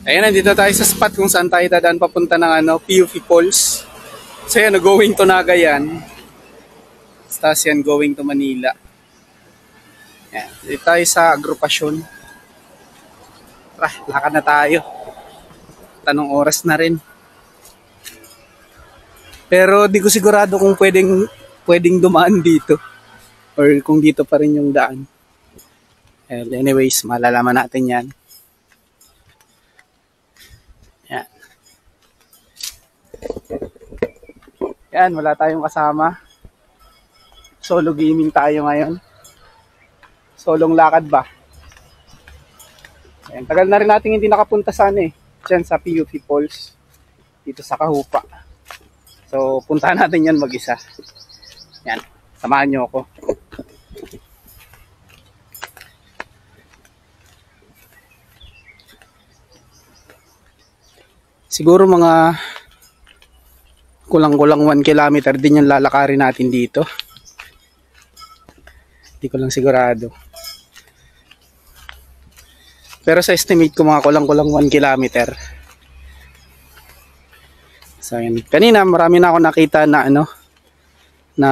Ayan, nandito tayo sa spot kung saan tayo dadaan papunta ng PUV Falls. So yan, going to Naga yan. Tapos yan, going to Manila. Ayan, dito tayo sa agrupasyon. Tara, lakad na tayo. Tanong oras na rin. Pero di ko sigurado kung pwedeng dumaan dito. Or kung dito pa rin yung daan. Anyways, malalaman natin yan. Yan. Yan, wala tayong kasama. Solo gaming tayo ngayon. Solong lakad ba? Yan, tagal na rin natin hindi nakapunta sana diyan sa PUV Falls. Dito sa Kahupa. So, puntahan natin yan mag-isa. Yan, samahan nyo ako. Siguro mga kulang-kulang 1 kilometer din yung lalakarin natin dito. Hindi ko lang sigurado. Pero sa estimate ko mga kulang-kulang 1 kilometer. So yan. Kanina marami na ako nakita na na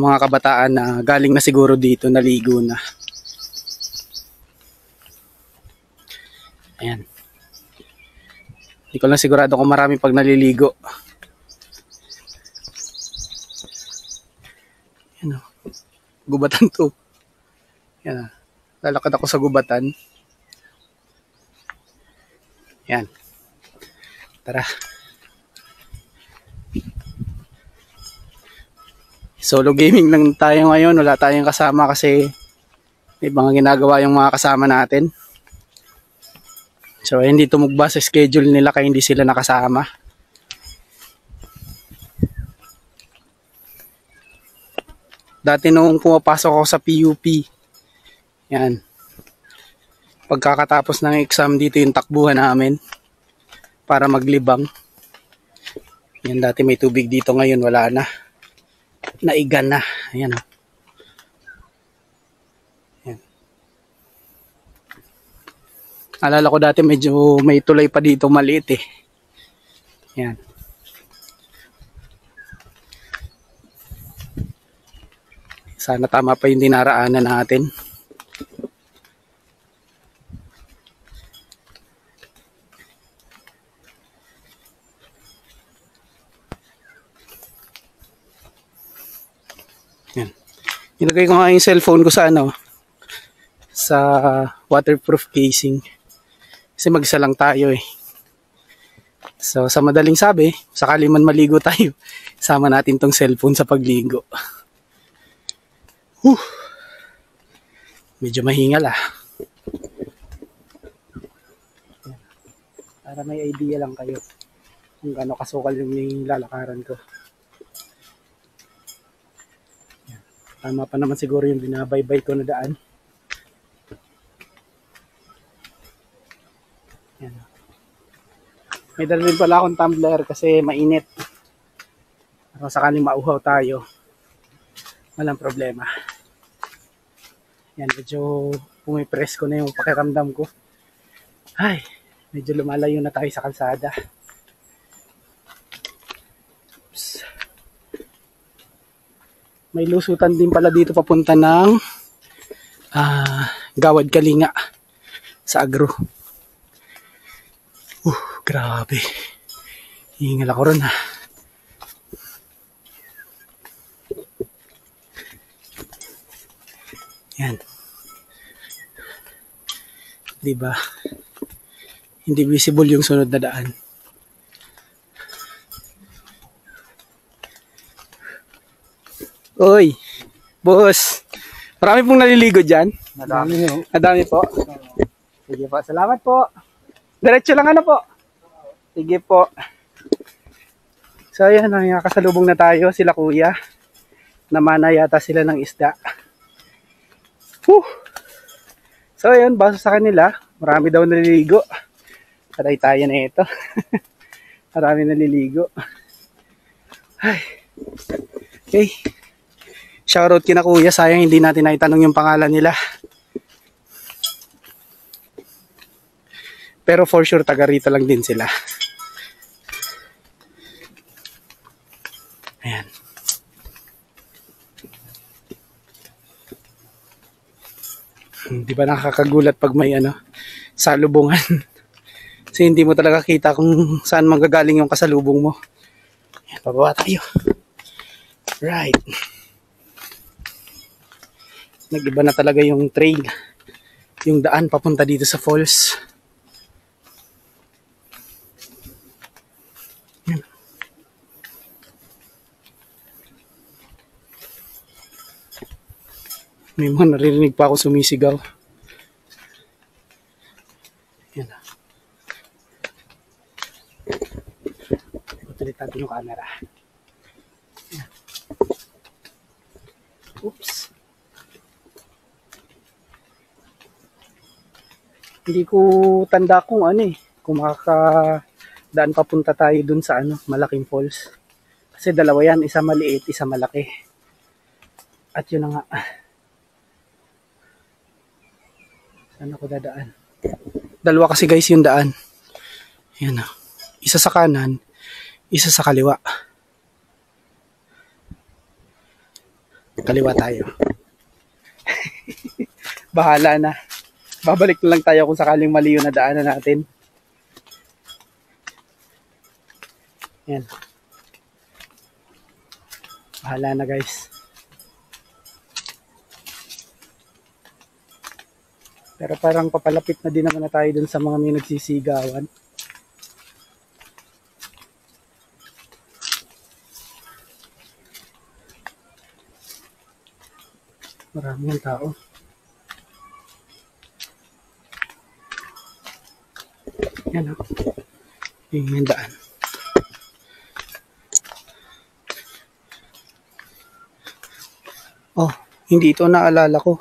mga kabataan na galing na siguro dito, naligo na. Ayan. Hindi ko lang sigurado kung marami pag naliligo. Yan o. Gubatan to. Yan o. Lalakad ako sa gubatan. Yan. Tara. Solo gaming lang tayo ngayon. Wala tayong kasama kasi may mga ginagawa yung mga kasama natin. So, hindi tumugba sa schedule nila kaya hindi sila nakasama. Dati nung pumapasok ako sa PUP, yan, pagkakatapos ng exam dito yung takbuhan namin para maglibang. Yan, dati may tubig dito, ngayon wala na. Naigan na. Ayan. Alala ko dati medyo may tulay pa dito maliit Yan. Sana tama pa yung dinaraanan natin. Yan. Ilagay ko nga yung cellphone ko sa sa waterproof casing. Kasi mag-isa lang tayo So sa madaling sabi, sakali man maligo tayo, sama natin tong cellphone sa pagligo. Medyo mahingal Para may idea lang kayo kung gaano kasukal yung lalakaran ko. Tama pa naman siguro yung binabaybay ko na daan. Yan. May dalhin pala akong tumbler kasi mainit. Kung sakaling mauhaw tayo, walang problema. Yan, medyo pumipress ko na yung pakiramdam ko. Ay, medyo lumalayo na tayo sa kalsada. Oops. May lusutan din pala dito papunta ng Gawad Kalinga sa Agro. Grabe. Hingal ako ron Yan. Diba? Hindi visible yung sunod na daan. Oy, boss. Marami pong naliligo dyan. Madami po. Sige po, salamat po. Diretso lang po. Sige po. So ayan, nakakasalubong na tayo sila kuya. Namana yata sila ng isda. So ayan, base sa kanila, marami daw naliligo. Taray tayo na ito. Marami naliligo. Ay. Okay. Shoutout kina kuya, sayang hindi natin naitanong yung pangalan nila. Pero for sure, taga rito lang din sila. Ayan. Di ba nakakagulat pag may salubungan? Kasi hindi mo talaga kita kung saan manggagaling yung kasalubong mo. Ayan, pababa tayo. Right. Nag-iba na talaga yung trail. Yung daan papunta dito sa falls. Ayan. May mga naririnig pa ako sumisigaw. Ayan. Tutulit natin yung camera. Ayan. Oops. Hindi ko tanda kung kung makakadaan papunta tayo dun sa malaking falls. Kasi dalawa yan, isa maliit, isa malaki. At yun na nga. Saan ako dadaan? Dalawa kasi guys yung daan. Ayan o. Isa sa kanan, isa sa kaliwa. Kaliwa tayo. Bahala na. Babalik na lang tayo kung sakaling mali yung nadaanan natin. Ayan. Bahala na guys. Pero parang papalapit na din naman na tayo dun sa mga may nagsisigawan. Maraming tao. Yan o. Yung daan. Oh, hindi ito naalala ko.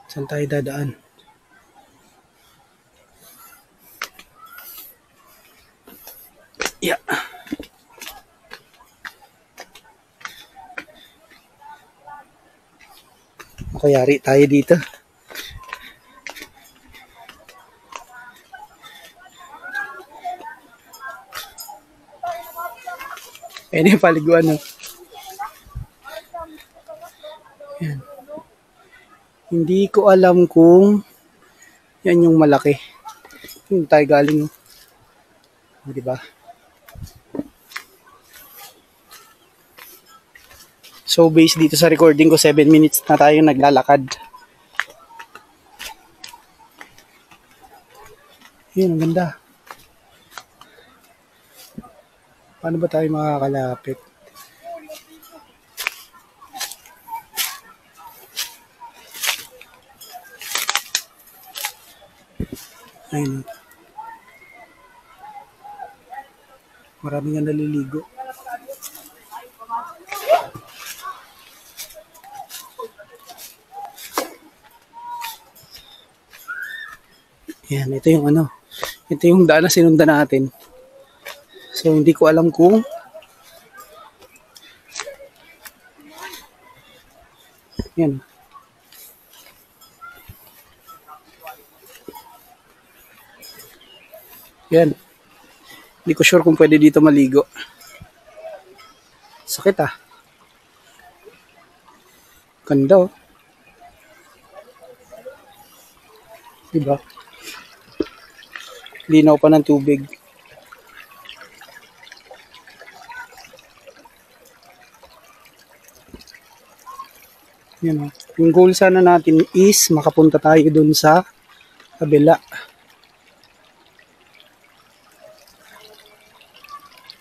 Saan tayo dadaan? Yeah. Kayari tayo dito. Ayan yung paliguan, no? Ayan. Hindi ko alam kung yan yung malaki. Yung tayo galing, no? Diba? So, based dito sa recording ko, 7 minutes na tayo naglalakad. Yun, ang ganda. Paano ba tayo makakalapit? Ayun. Maraming nga naliligo. Yan, ito yung ito yung daan na sinundan natin. So, hindi ko alam kung yan. Yan. Hindi ko sure kung pwede dito maligo. Sakit ah. Ganda oh. Diba? Linaw pa ng tubig. Yan oh. Yung goal sana natin is makapunta tayo dun sa kabila.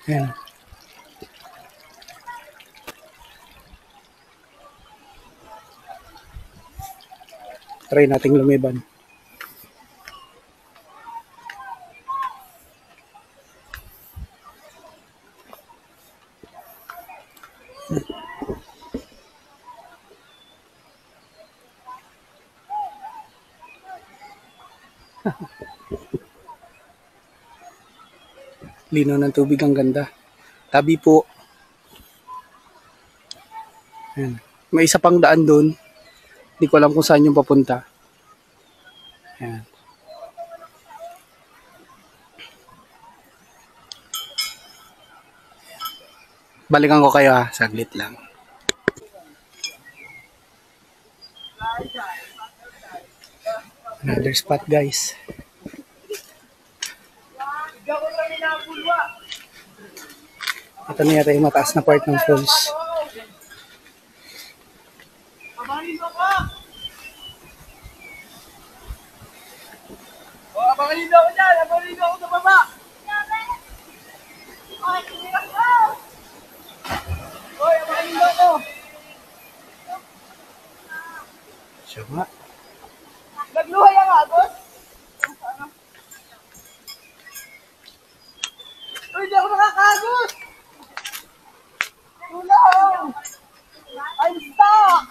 Yan. Try nating lumiban. Lino ng tubig, ang ganda. Tabi po. Ayan. May isa pang daan doon. Hindi ko alam kung saan yung papunta. Ayan. Balikan ko kayo ha, saglit lang. Another spot guys. Ito na yata yung mataas na part ng falls. Abangan ako dyan! Abangan ako sa baba! Hoy, abangan ako! Siya nga. Nagluhay ang agos? Uy, di ako nakakagos! Tulong! I'm stuck!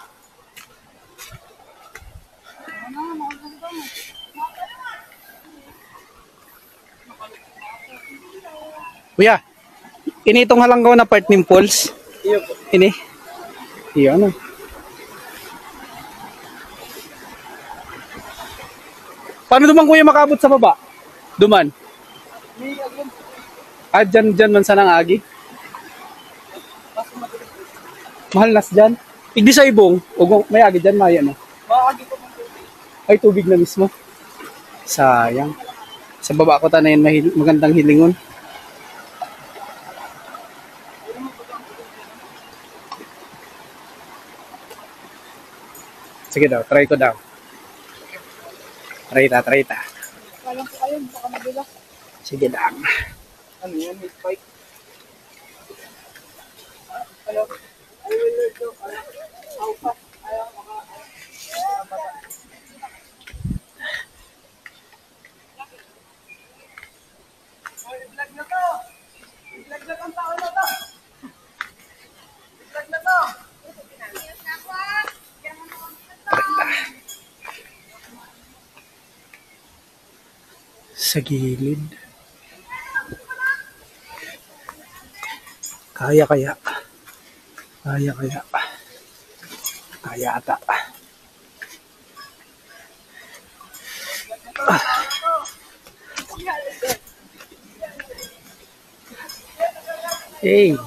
Kuya, ini itong halanggaw na part ng falls. Iyo po. Ini. Iyo ano. Paano duman kuya makabot sa baba? Duman. Ah, dyan man sanang agi. Mahal nas dyan. Igdi sa ibong. Ugong, may agi dyan, maya no. Makakagi po ng tubig. Ay, tubig na mismo. Sayang. Sa baba ko tanayin magandang hilingon. Sige daw, try ko daw. Try ta. Kalang po kayo, baka mabila. Sige lang. Ano yan, may spike? Ano? I will learn to, how fast, ayaw maka, i-vlog na to! I-vlog na tong tao na to! I-vlog na to! Sa gilid. Kaya. Kaya ata. Hey.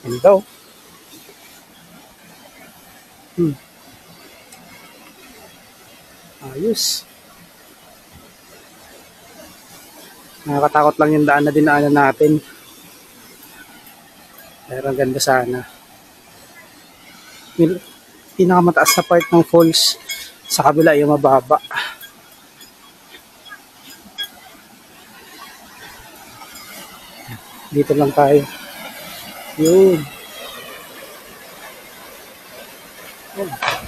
Ito. Ayos. Nakakatakot lang yung daan na dinaanan natin. Pero ang ganda sana. Yung pinakamataas na part ng falls, sa kabila yung mababa. Dito lang tayo. Yun.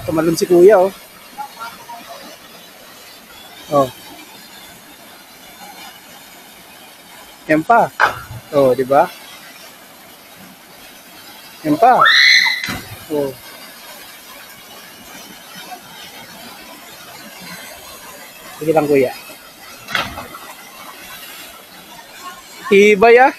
Tumalon si kuya oh. Oh. Yan pa. Oh, di ba? Yan pa. Oh. Sige lang kuya. Ibay ah.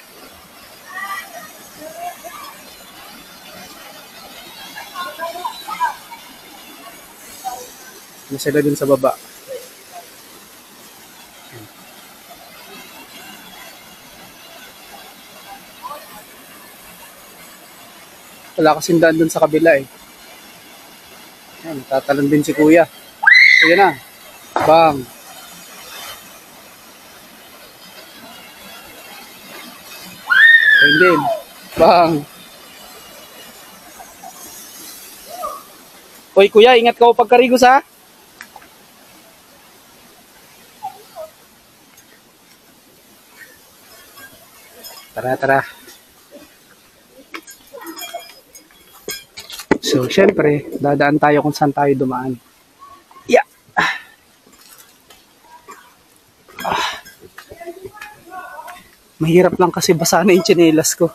Masaya din sa baba. Wala kasing daan dun sa kabila eh. Yan, tatalon din si kuya. Ayan na. Bang. Ayan din. Bang. Hoy kuya, ingat ka pagkarigos ha. Tara. So, syempre, dadaan tayo kung saan tayo dumaan. Yeah. Mahirap lang kasi basa na yung tsinelas ko.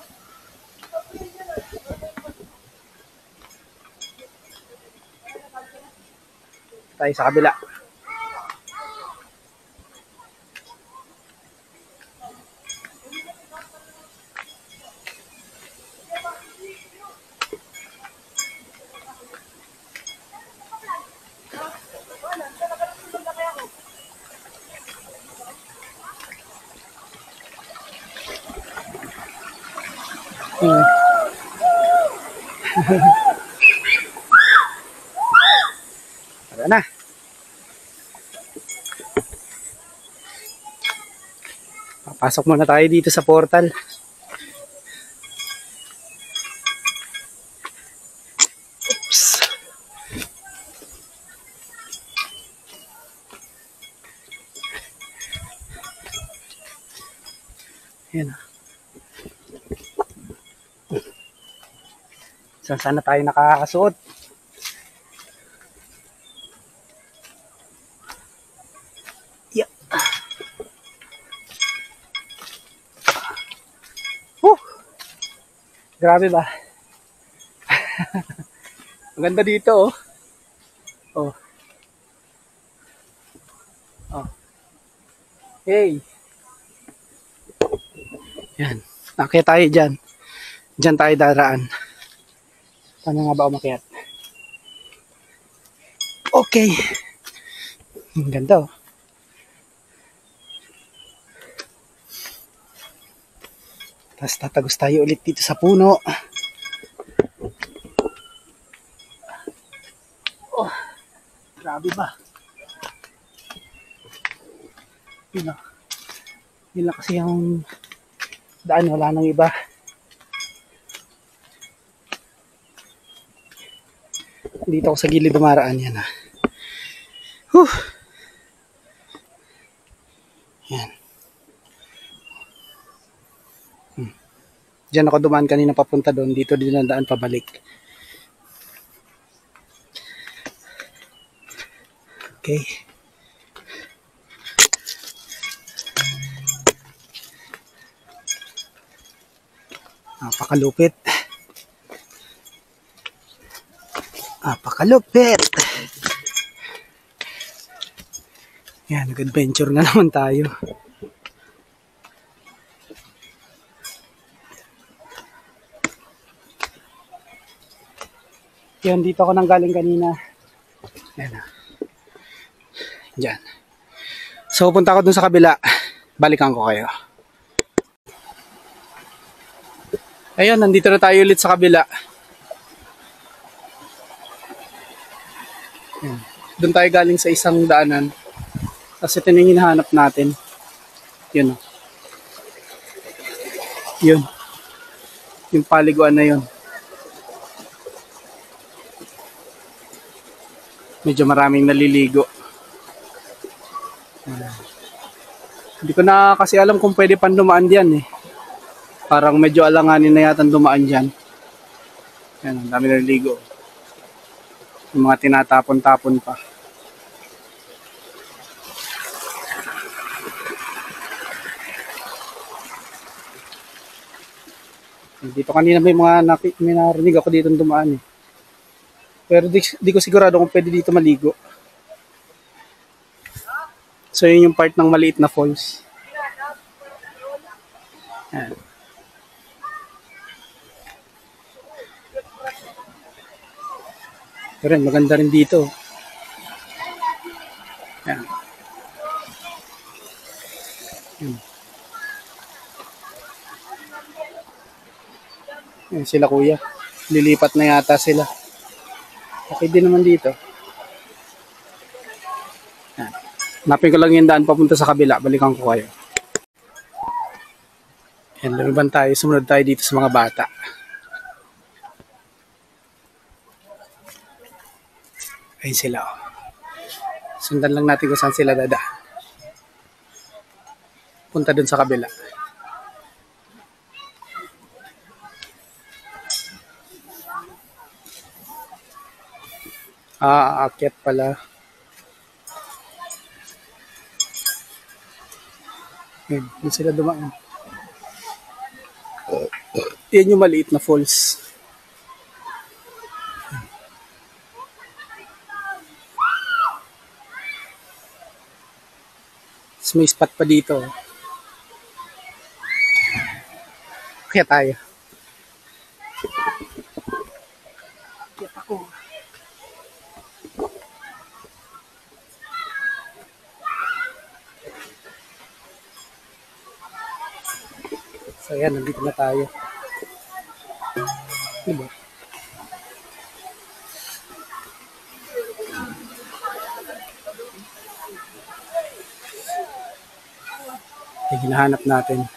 Tayo sa kabila. Hmm. Tara na. Papasok muna tayo dito sa portal. Oops. Ayan. Saan sana tayo nakakasuot? Yeah. Grabe ba? Maganda dito, oh. Oh. Oh. Hey. Yan. Nakakaya tayo dyan. Dyan tayo daraan. Paano nga ba umakyat? Okay. Ang ganda, oh. Tapos tatagos tayo ulit dito sa puno. Oh, grabe ba? Yun na. Yun lang kasi yung daan, wala nang iba. Dito ako sa gilid dumaraan, yan, ah. Whew. Yan. Diyan ako dumaan kanina papunta doon. Dito din ang daan pabalik. Okay. Napakalupit. Napakalupit. Yan, nag-adventure na naman tayo. Yan, dito ako nang galing kanina. Yan. Diyan. So, punta ako dun sa kabila. Balikan ko kayo. Ayun, nandito na tayo ulit sa kabila. Yan. Doon tayo galing sa isang daanan. Tapos ito na yung hinahanap natin. Yun, oh. Yun. Yung paliguan na yun. Medyo maraming naliligo. Hindi ko na kasi alam kung pwede pang dumaan diyan, eh. Parang medyo alanganin na yata dumaan diyan. Yan, ang dami naliligo. Yung mga tinatapon-tapon pa. Dito kanina may narinig ako dito dumaan, eh. Pero di ko sigurado kung pwede dito maligo. So yun yung part ng maliit na falls. Ayan. Pero maganda rin dito. Ayan. Ayan sila kuya. Lilipat na yata sila. Okay din naman dito. Ayan. Hanapin ko lang yung daan papunta sa kabila. Balikan ko kayo. Ayan, lumiban tayo. Sumunod tayo dito sa mga bata. Ayun sila, oh. Sundan lang natin kung saan sila dadaan. Punta dun sa kabila. Aakyat pala. Yan, yun sila dumaan. Yan yung maliit na falls. Tapos may spot pa dito. Kaya tayo. Kaya ako. So yan, nandito na tayo. Diba? Yung hinahanap natin.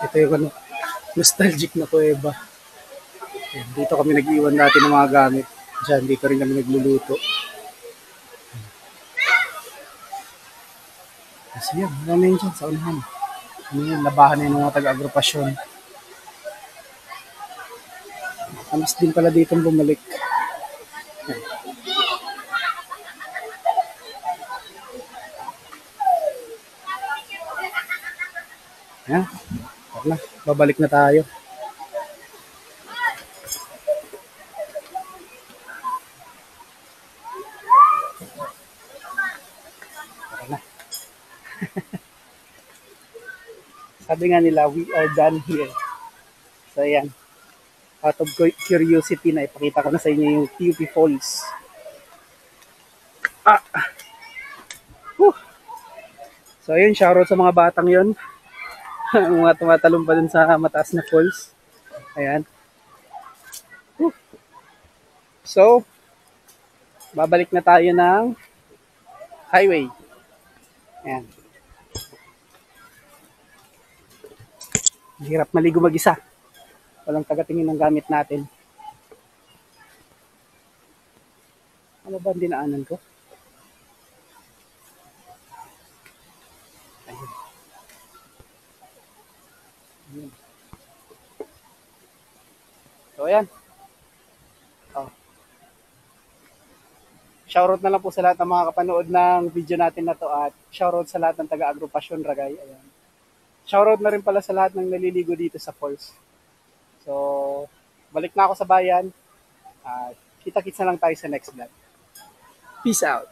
Ito yung ano, nostalgic na kuweba. Ayan, dito kami nag-iwan dati ng mga gamit. Diyan, dito rin kami nagluluto. Kasi yan, marami yun dyan sa unahan. Ano yun, labahan na yun ng mga taga-agrupasyon. Amas din pala dito bumalik. Ayan, tara na, babalik na tayo. Tara na. Sabi nga nila, we are done here. So ayan, out of curiosity na ipakita ko na sa inyo yung TUP Falls. Ah! Whew. So ayun, shoutout sa mga batang yon. Mga tumatalong pa dun sa mataas na falls. Ayan. Whew. So, babalik na tayo ng highway. Ayan. Hirap maligo mag-isa. Walang tagatingin ng gamit natin. Ano ba ang dinaanan ko? Ayun. Ayun. So, ayan. Oh. Shoutout na lang po sa lahat ng mga kapanood ng video natin na to at shoutout sa lahat ng taga-agrupasyon Ragay. Ayan. Shoutout na rin pala sa lahat ng naliligo dito sa falls. So, balik na ako sa bayan. Kita-kits na lang tayo sa next vlog. Peace out!